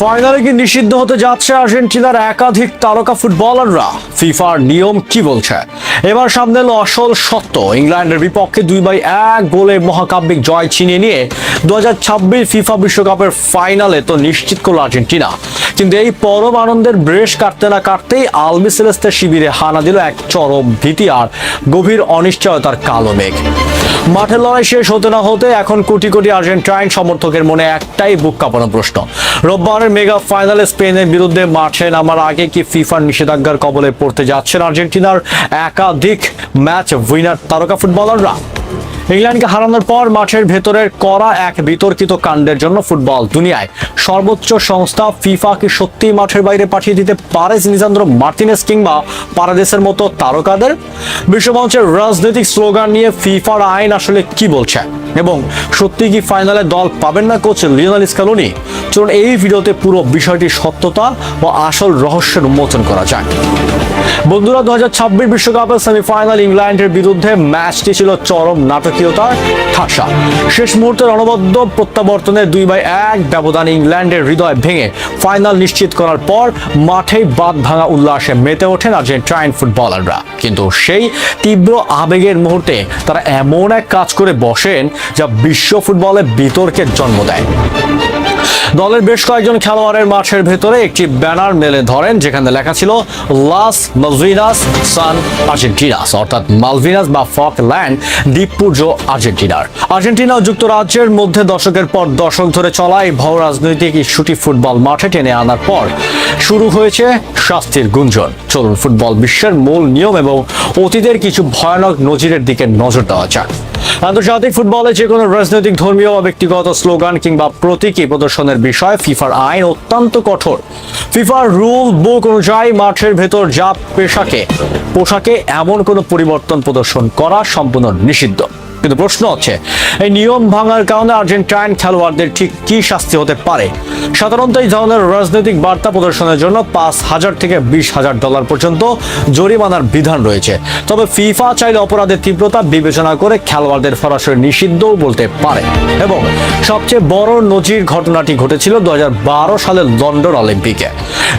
ফাইনালে কি নিষিদ্ধ হতে যাচ্ছে আর্জেন্টিনার একাধিক তারকা ফুটবলাররা? ফিফার নিয়ম কি বলছে? এবার সামনে এলো আসল সত্য। ইংল্যান্ডের বিপক্ষে 2-1 গোলে মহাকাব্যিক জয় ছিনিয়ে নিয়ে 2026 ফিফা বিশ্বকাপের ফাইনালে তো নিশ্চিত করল আর্জেন্টিনা। কিন্তু এই পরম আনন্দের ব্রেশ কাটতে না কাটতেই আলবিসেলেস্তের শিবিরে হানা দিল এক চরম ভীতি আর গভীর অনিশ্চয়তার কালো মেঘ। মাঠের লড়াই শেষ হতে না হতে এখন কোটি কোটি আর্জেন্টাইন সমর্থকের মনে একটাই বুক কাঁপানো প্রশ্ন। রোববারের মেগা ফাইনালে স্পেনের বিরুদ্ধে মাঠে নামার আগে কি ফিফার নিষেধাজ্ঞার কবলে পড়তে যাচ্ছেন আর্জেন্টিনার একাধিক ম্যাচ উইনার তারকা ফুটবলাররা? ইংল্যান্ডকে হারানোর পর মাঠের ভেতরের করা এক বিতর্কিত কাণ্ডের জন্য ফুটবল দুনিয়ায় সর্বোচ্চ সংস্থা ফিফা কি সত্যি মাঠের বাইরে পাঠিয়ে দিতে পারে লিসান্দ্রো মার্তিনেজ কিংবা পারাদেসের মতো তারকাদের? বিশ্বমঞ্চের রাজনৈতিক স্লোগান নিয়ে ফিফার আইন আসলে কি বলছে, এবং সত্যি কি ফাইনালে দল পাবেন না কোচ লিওনেল স্ক্যালোনি? চলুন এই ভিডিওতে পুরো বিষয়টির সত্যতা ও আসল রহস্যের উন্মোচন করা যাক। বন্ধুরা, 2026 বিশ্বকাপের সেমিফাইনাল ইংল্যান্ডের বিরুদ্ধে ম্যাচটি ছিল চরম নাটকীয়তার ঠাসা। শেষ মুহূর্তের অনবদ্য প্রত্যাবর্তনে 2-1 ব্যবধানে ইংল্যান্ডের হৃদয় ভেঙে ফাইনাল নিশ্চিত করার পর মাঠেই বাঁধ ভাঙা উল্লাসে মেতে ওঠেন আর্জেন্টাইন ফুটবলাররা। কিন্তু সেই তীব্র আবেগের মুহূর্তে তারা এমন এক কাজ করে বসেন যা বিশ্ব ফুটবলে বিতর্কের জন্ম দেয়। দলের বেশ কয়েকজন খেলোয়াড়ের মাঠের ভেতরে একটি ব্যানার মেলে ধরেন, যেখানে লেখা ছিল লাস মালভিনাস সান আর্জেন্টিনাস, অর্থাৎ মালভিনাস বা ফকল্যান্ড দ্বীপপুঞ্জ আর্জেন্টিনার। আর্জেন্টিনা ও যুক্তরাজ্যের মধ্যে দশকের পর দশক ধরে চলা এই ভৌ রাজনৈতিক ইস্যুটি ফুটবল মাঠে টেনে আনার পর শুরু হয়েছে শাস্তির গুঞ্জন। চলুন ফুটবল বিশ্বের মূল নিয়ম এবং অতীতের কিছু ভয়ানক নজিরের দিকে নজর দেওয়া যাক। আন্তর্জাতিক ফুটবলে যে কোনো রাজনৈতিক, ধর্মীয় বা ব্যক্তিগত স্লোগান কিংবা প্রতীকী প্রদর্শনের বিষয়ে ফিফার আইন অত্যন্ত কঠোর। ফিফার রুল বুক অনুযায়ী মাঠের ভেতর যা পোশাকে এমন কোনো পরিবর্তন প্রদর্শন করা সম্পূর্ণ নিষিদ্ধ। কিন্তু প্রশ্ন হচ্ছে, এই নিয়ম ভাঙার কারণে আর্জেন্টাইন খেলোয়াড়দের ঠিক কি শাস্তি হতে পারে? সাধারণত এই ধরনের রাজনৈতিক বার্তা প্রদর্শনের জন্য $5,000 থেকে $20,000 পর্যন্ত জরিমানার বিধান রয়েছে। তবে ফিফা চাইলে অপরাধের তীব্রতা বিবেচনা করে খেলোয়াড়দের সরাসরি নিষিদ্ধও বলতে পারে। এবং সবচেয়ে বড় নজির ঘটনাটি ঘটেছিল 2012 সালের লন্ডন অলিম্পিকে।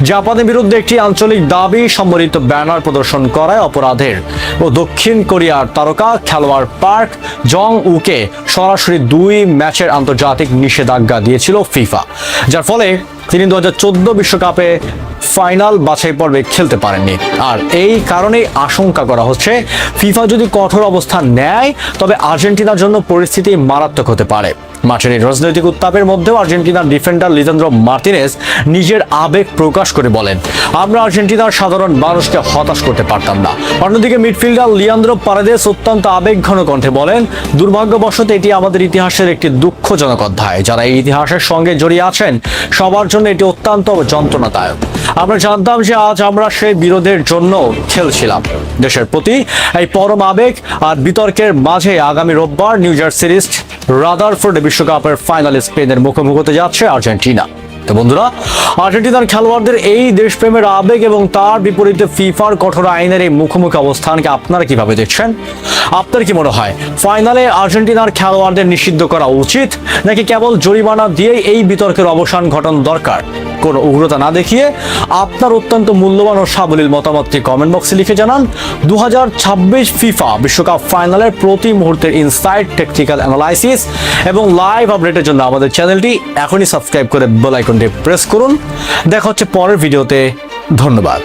জাপানের বিরুদ্ধে একটি আঞ্চলিক দাবি সম্বলিত ব্যানার প্রদর্শন করায় অপরাধের ও দক্ষিণ কোরিয়ার তারকা খেলোয়াড় পার্ক জং উকে সরাসরি 2 ম্যাচের আন্তর্জাতিক নিষেধাজ্ঞা দিয়েছিল ফিফা, যার ফলে তিনি 2014 বিশ্বকাপে ফাইনাল বাছাই পর্বে খেলতে পারেননি। আর এই কারণেই আশঙ্কা করা হচ্ছে, ফিফা যদি কঠোর অবস্থান নেয় তবে আর্জেন্টিনার জন্য পরিস্থিতি মারাত্মক হতে পারে। মাঠের এই রাজনৈতিক উত্তাপের মধ্যেও আর্জেন্টিনার ডিফেন্ডার লিসান্দ্রো মার্তিনেজ নিজের আবেগ প্রকাশ করে বলেন, আমরা আর্জেন্টিনার সাধারণ মানুষকে হতাশ করতে পারতাম না। অন্যদিকে মিডফিল্ডার লিয়ান্দ্রো পারাদেস অত্যন্ত আবেগঘন কণ্ঠে বলেন, দুর্ভাগ্যবশত এটি আমাদের ইতিহাসের একটি দুঃখজনক অধ্যায়। যারা এই ইতিহাসের সঙ্গে জড়িয়ে আছেন সবার জন্য এটি অত্যন্ত যন্ত্রণাদায়ক। আমরা জানতাম যে আজ আমরা সেই বিরোধের জন্য খেলছিলাম। দেশের প্রতি এই পরম আবেগ আর বিতর্কের মাঝে আগামী রোববার নিউ জার্সির রাদারফোর্ডে বিশ্বকাপের ফাইনালে স্পেনের মুখোমুখি হতে যাচ্ছে আর্জেন্টিনা। তো বন্ধুরা, আর্জেন্টিনার খেলোয়াড়দের এই দেশপ্রেমের আবেগ এবং তার বিপরীতে ফিফার কঠোর আইনের এই মুখোমুখি অবস্থানকে আপনারা কিভাবে দেখছেন? আপনার কি মনে হয় ফাইনালে আর্জেন্টিনার খেলোয়াড়দের নিষিদ্ধ করা উচিত, নাকি কেবল জরিমানা দিয়ে এই বিতর্কের অবসান ঘটানো দরকার? কোনো উগ্রতা না দেখিয়ে আপনার অত্যন্ত মূল্যবান ও সাবলীল মতামতটি কমেন্ট বক্সে লিখে জানান। 2026 ফিফা বিশ্বকাপ ফাইনালের প্রতি মুহূর্তের ইনসাইট, টেকনিক্যাল অ্যানালাইসিস এবং লাইভ আপডেটের জন্য আমাদের চ্যানেলটি এখনই সাবস্ক্রাইব করে বেল আইকনটি প্রেস করুন। দেখা হচ্ছে পরের ভিডিওতে। ধন্যবাদ।